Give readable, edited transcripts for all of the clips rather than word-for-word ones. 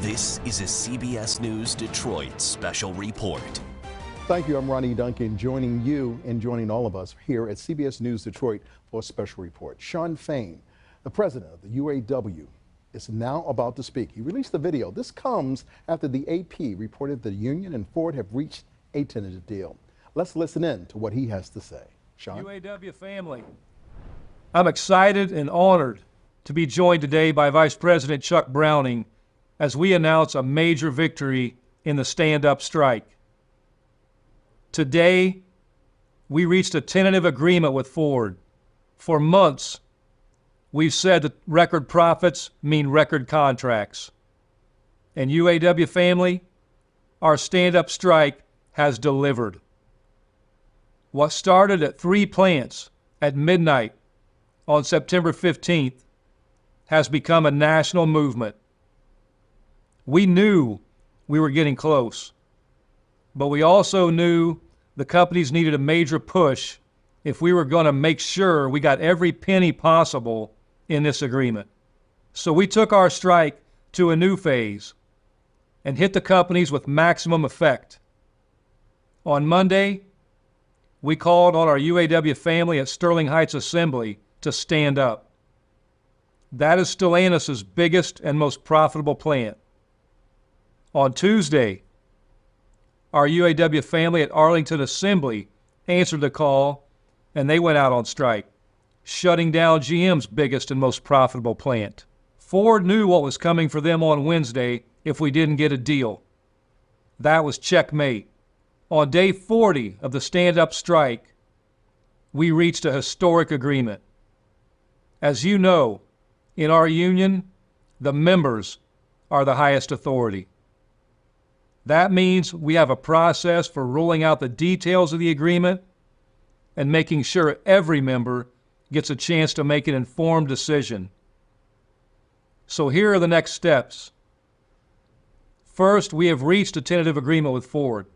This is a CBS News Detroit special report. Thank you. I'm Ronnie Duncan, joining you and joining all of us here at CBS News Detroit for a special report. Shawn Fain, the president of the UAW, is now about to speak. He released the video. This comes after the AP reported the union and Ford have reached a tentative deal. Let's listen in to what he has to say. Shawn? UAW family, I'm excited and honored to be joined today by Vice President Chuck Browning as we announce a major victory in the stand-up strike. Today, we reached a tentative agreement with Ford. For months, we've said that record profits mean record contracts. And UAW family, our stand-up strike has delivered. What started at 3 plants at midnight on September 15th has become a national movement. We knew we were getting close, but we also knew the companies needed a major push if we were going to make sure we got every penny possible in this agreement. So we took our strike to a new phase and hit the companies with maximum effect. On Monday, we called on our UAW family at Sterling Heights Assembly to stand up. That is Stellantis' biggest and most profitable plant. On Tuesday, our UAW family at Arlington Assembly answered the call, and they went out on strike, shutting down GM's biggest and most profitable plant. Ford knew what was coming for them on Wednesday if we didn't get a deal. That was checkmate. On day 40 of the stand-up strike, we reached a historic agreement. As you know, in our union, the members are the highest authority. That means we have a process for rolling out the details of the agreement and making sure every member gets a chance to make an informed decision. So here are the next steps. First, we have reached a tentative agreement with Ford.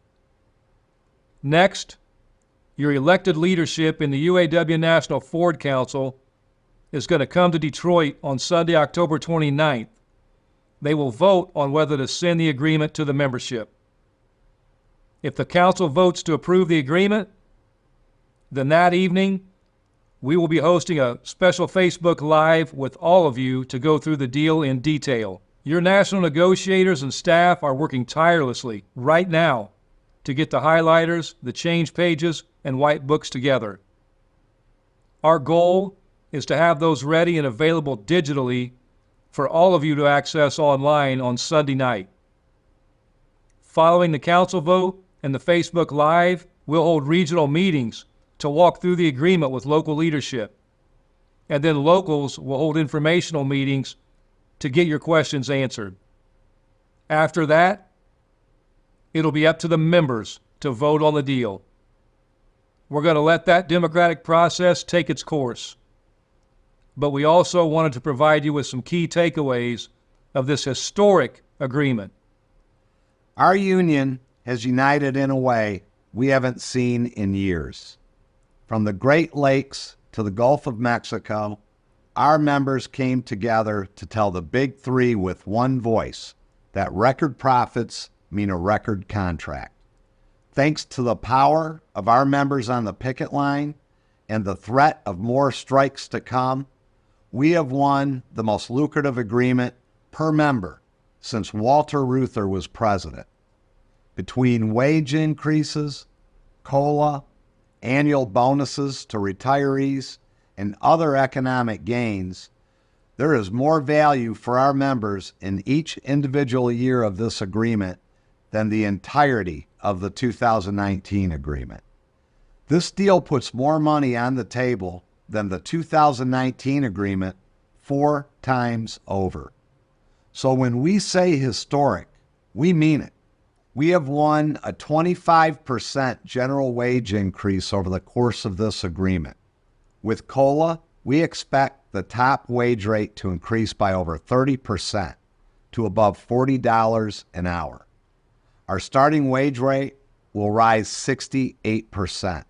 Next, your elected leadership in the UAW National Ford Council is going to come to Detroit on Sunday, October 29th. They will vote on whether to send the agreement to the membership. If the council votes to approve the agreement, then that evening we will be hosting a special Facebook Live with all of you to go through the deal in detail. Your national negotiators and staff are working tirelessly right now to get the highlighters, the change pages, and white books together. Our goal is to have those ready and available digitally for all of you to access online on Sunday night. Following the council vote and the Facebook Live, we'll hold regional meetings to walk through the agreement with local leadership. And then locals will hold informational meetings to get your questions answered. After that, it'll be up to the members to vote on the deal. We're going to let that democratic process take its course. But we also wanted to provide you with some key takeaways of this historic agreement. Our union has united in a way we haven't seen in years. From the Great Lakes to the Gulf of Mexico, our members came together to tell the Big Three with one voice that record profits mean a record contract. Thanks to the power of our members on the picket line and the threat of more strikes to come, we have won the most lucrative agreement per member since Walter Reuther was president. Between wage increases, COLA, annual bonuses to retirees, and other economic gains, there is more value for our members in each individual year of this agreement than the entirety of the 2019 agreement. This deal puts more money on the table than the 2019 agreement 4 times over. So when we say historic, we mean it. We have won a 25% general wage increase over the course of this agreement. With COLA, we expect the top wage rate to increase by over 30% to above $40 an hour. Our starting wage rate will rise 68%.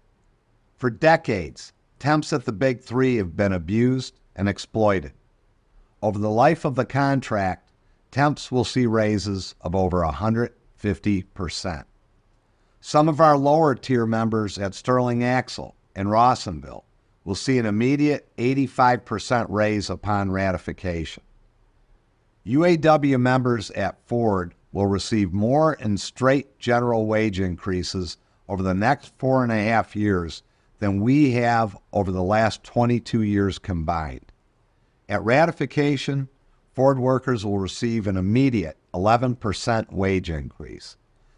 For decades, temps at the Big Three have been abused and exploited. Over the life of the contract, temps will see raises of over 150%. Some of our lower tier members at Sterling Axle and Rawsonville will see an immediate 85% raise upon ratification. UAW members at Ford will receive more in straight general wage increases over the next 4.5 years than we have over the last 22 years combined. At ratification, Ford workers will receive an immediate 11% wage increase.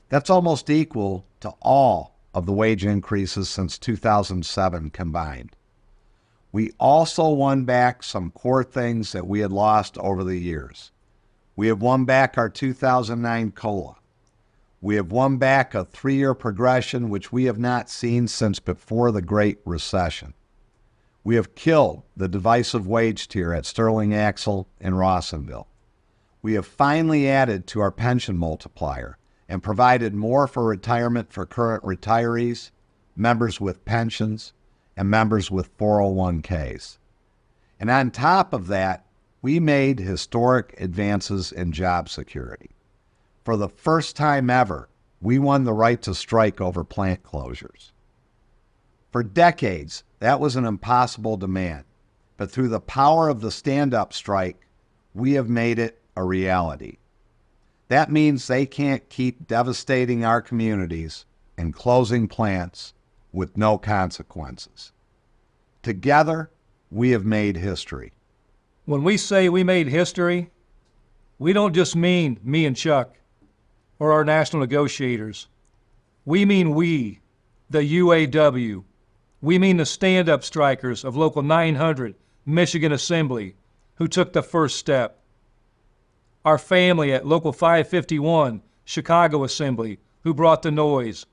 That's almost equal to all of the wage increases since 2007 combined. We also won back some core things that we had lost over the years. We have won back our 2009 COLA. We have won back a 3-year progression which we have not seen since before the Great Recession. We have killed the divisive wage tier at Sterling Axle and Rawsonville. We have finally added to our pension multiplier and provided more for retirement for current retirees, members with pensions, and members with 401ks. And on top of that, we made historic advances in job security. For the first time ever, we won the right to strike over plant closures. For decades, that was an impossible demand, but through the power of the stand-up strike, we have made it a reality. That means they can't keep devastating our communities and closing plants with no consequences. Together, we have made history. When we say we made history, we don't just mean me and Chuck or our national negotiators. We mean we, the UAW. We mean the stand-up strikers of Local 900 Michigan Assembly who took the first step. Our family at Local 551 Chicago Assembly who brought the noise.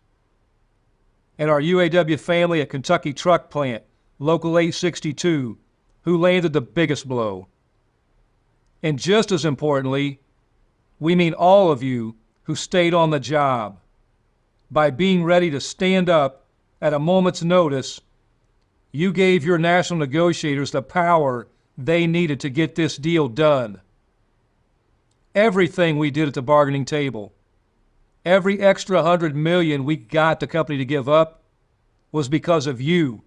And our UAW family at Kentucky Truck Plant, Local 862, who landed the biggest blow. And just as importantly, we mean all of you who stayed on the job. By being ready to stand up at a moment's notice, you gave your national negotiators the power they needed to get this deal done. Everything we did at the bargaining table, every extra $100 million we got the company to give up was because of you,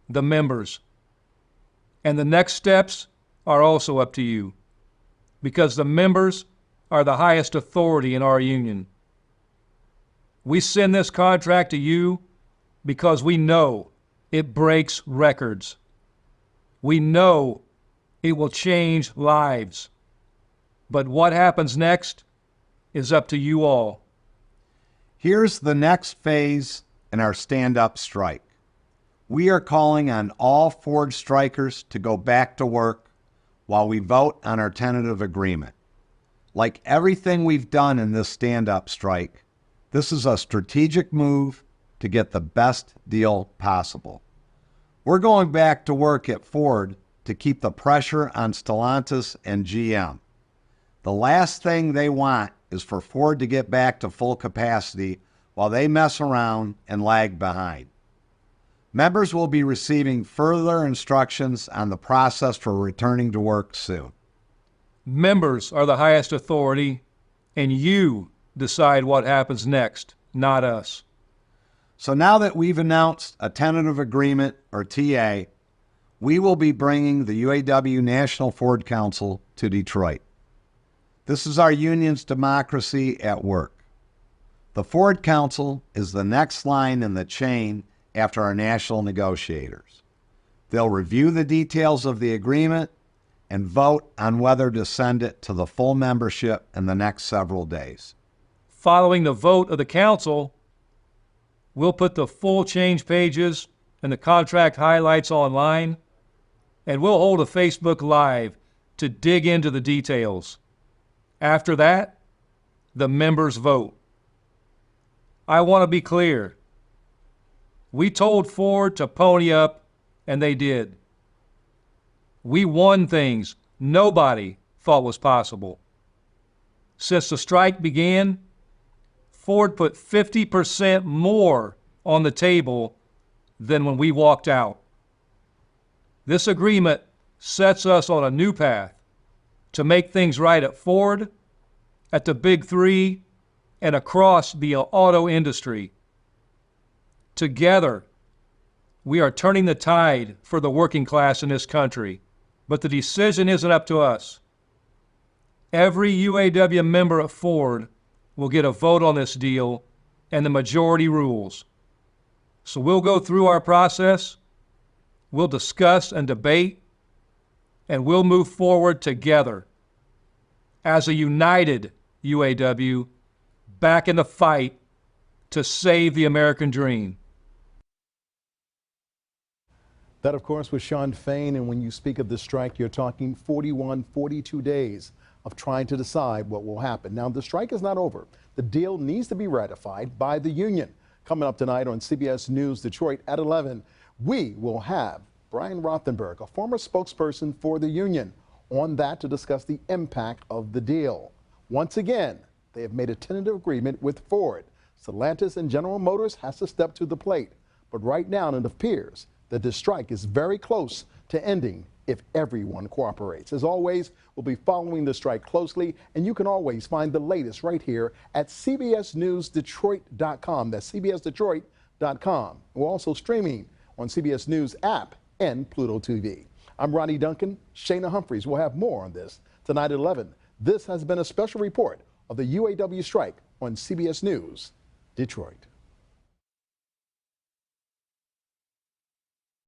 the members. And the next steps are also up to you, because the members are the highest authority in our union. We send this contract to you because we know it breaks records. We know it will change lives. But what happens next is up to you all. Here's the next phase in our stand-up strike. We are calling on all Ford strikers to go back to work while we vote on our tentative agreement. Like everything we've done in this stand-up strike, this is a strategic move to get the best deal possible. We're going back to work at Ford to keep the pressure on Stellantis and GM. The last thing they want is for Ford to get back to full capacity while they mess around and lag behind. Members will be receiving further instructions on the process for returning to work soon. Members are the highest authority, and you decide what happens next, not us. So now that we've announced a tentative agreement, or TA, we will be bringing the UAW National Ford Council to Detroit. This is our union's democracy at work. The Ford Council is the next line in the chain after our national negotiators. They'll review the details of the agreement and vote on whether to send it to the full membership in the next several days. Following the vote of the council, we'll put the full change pages and the contract highlights online, and we'll hold a Facebook Live to dig into the details. After that, the members vote. I want to be clear. We told Ford to pony up, and they did. We won things nobody thought was possible. Since the strike began, Ford put 50% more on the table than when we walked out. This agreement sets us on a new path to make things right at Ford at the Big Three, and across the auto industry. Together, we are turning the tide for the working class in this country, but the decision isn't up to us. Every UAW member at Ford will get a vote on this deal, and the majority rules. So we'll go through our process, we'll discuss and debate, and we'll move forward together as a united UAW back in the fight to save the American dream. That, of course, was Shawn Fain, and when you speak of the strike, you're talking 41, 42 days of trying to decide what will happen. Now, the strike is not over. The deal needs to be ratified by the union. Coming up tonight on CBS News Detroit at 11, we will have Brian Rothenberg, a former spokesperson for the union, on that to discuss the impact of the deal. Once again, they have made a tentative agreement with Ford. Stellantis and General Motors has to step to the plate. But right now, it appears that the strike is very close to ending if everyone cooperates. As always, we'll be following the strike closely, and you can always find the latest right here at cbsnewsdetroit.com. That's cbsdetroit.com. We're also streaming on CBS News app and Pluto TV. I'm Ronnie Duncan. Shana Humphreys will have more on this tonight at 11. This has been a special report of the UAW strike on CBS News Detroit.